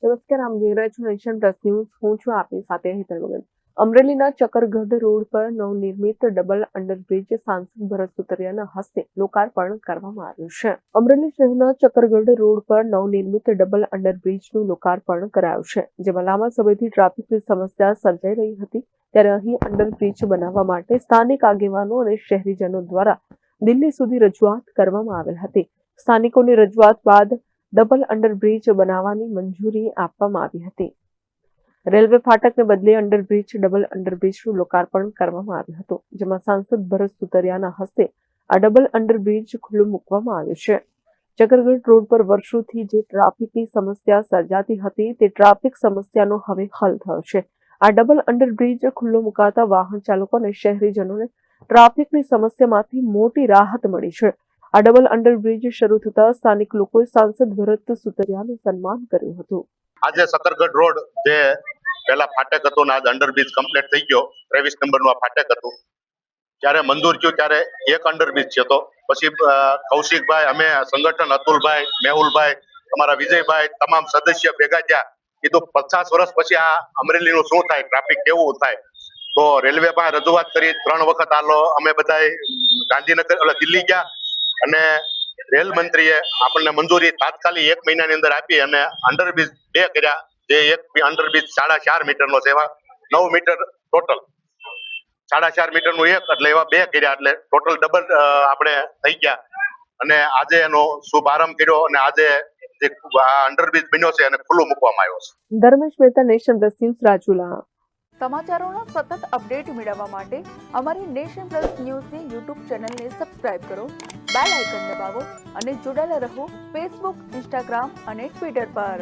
નમસ્કાર, આમ જોઈ રહ્યા છો નેશન પ્લસ ન્યૂઝ. હું છું આપની સાથે હેતલ વગર. અમરેલીના ચકરગઢ રોડ પર નવનિર્મિત ડબલ અંડરબ્રિજ સાંસદ ભરત સુતરિયાના હસ્તે લોકાર્પણ કરવામાં આવ્યું છે. અમરેલી શહેરના ચકરગઢ રોડ પર નવનિર્મિત ડબલ અંડરબ્રિજનું લોકાર્પણ કરાયું છે, જેમાં લાંબા સમયથી ટ્રાફિકની સમસ્યા સર્જાઈ રહી હતી. ત્યારે અહીં અંડરબ્રિજ બનાવવા માટે સ્થાનિક આગેવાનો અને શહેરીજનો દ્વારા દિલ્હી સુધી રજૂઆત કરવામાં આવેલ હતી. સ્થાનિકોની રજૂઆત બાદ ડબલ અંડરબ્રિજ બનાવવાની મંજૂરી આપવામાં આવી હતી. રેલવે ફાટકને બદલે અંડરબ્રિજ ડબલ અંડરબ્રિજનું લોકાર્પણ કરવામાં આવ્યું હતું, જેમાં સાંસદ ભરત સુતરિયાના હસ્તે આ ડબલ અંડરબ્રિજ ખુલ્લું મૂકવામાં આવ્યું છે. ચકરગઢ રોડ પર વર્ષોથી જે ટ્રાફિકની સમસ્યા સર્જાતી હતી તે ટ્રાફિક સમસ્યાનો હવે હલ થયો છે. આ ડબલ અંડરબ્રિજ ખુલ્લો મુકાતા વાહન ચાલકો અને શહેરીજનોને ટ્રાફિકની સમસ્યામાંથી મોટી રાહત મળી છે. આ ડબલ અંડરબ્રિજ શરૂ થતા સ્થાનિક લોકોએ સાંસદ ભરત સુતરિયાનું સન્માન કર્યું હતું. આજે સકરગઢ રોડ જે પહેલા ફાટક હતું ને આજે અંડરબ્રિજ કમ્પ્લીટ થઈ ગયો. 23 નંબરનું આ ફાટક હતું. જ્યારે મંજૂર થયું ત્યારે એક અંડરબ્રિજ હતો. પછી કૌશિકભાઈ, અમે સંગઠન, અતુલભાઈ, મેહુલભાઈ, તમારા વિજયભાઈ, તમામ સદસ્ય ભેગા થયા. કીધું 50 વર્ષ પછી આ અમરેલીનું શું થાય, ટ્રાફિક કેવું થાય. તો રેલવે પાસે રજૂઆત કરી 3 વખત આલો. અમે બધા ગાંધીનગર દિલ્હી ગયા અને રેલ મંત્રીએ આપણને મંજૂરી તાત્કાલિક 1 મહિનાની અંદર આપી અને અંડરબ્રિજ 2 કર્યા. જે એક અંડરબ્રિજ 4.5 મીટરનો છે, એવા 9 મીટર ટોટલ. 4.5 મીટરનું એક એટલે એવા 2 કર્યા, એટલે ટોટલ ડબલ આપણે થઈ ગયા. અને આજે એનો શુભારંભ કર્યો અને આજે જે અંડરબ્રિજ બન્યો છે એને ખુલ્લું મૂકવામાં આવ્યો છે. Dharmesh Mehta, Nation Plus News, Rajula. સમાચારોના સતત અપડેટ મેળવવા માટે અમારી નેશન પ્લસ ન્યૂઝની યુટ્યુબ ચેનલને સબસ્ક્રાઇબ કરો, બેલ આઇકન દબાવો અને જોડાયેલા રહો ફેસબુક, ઇન્સ્ટાગ્રામ અને ટ્વિટર પર.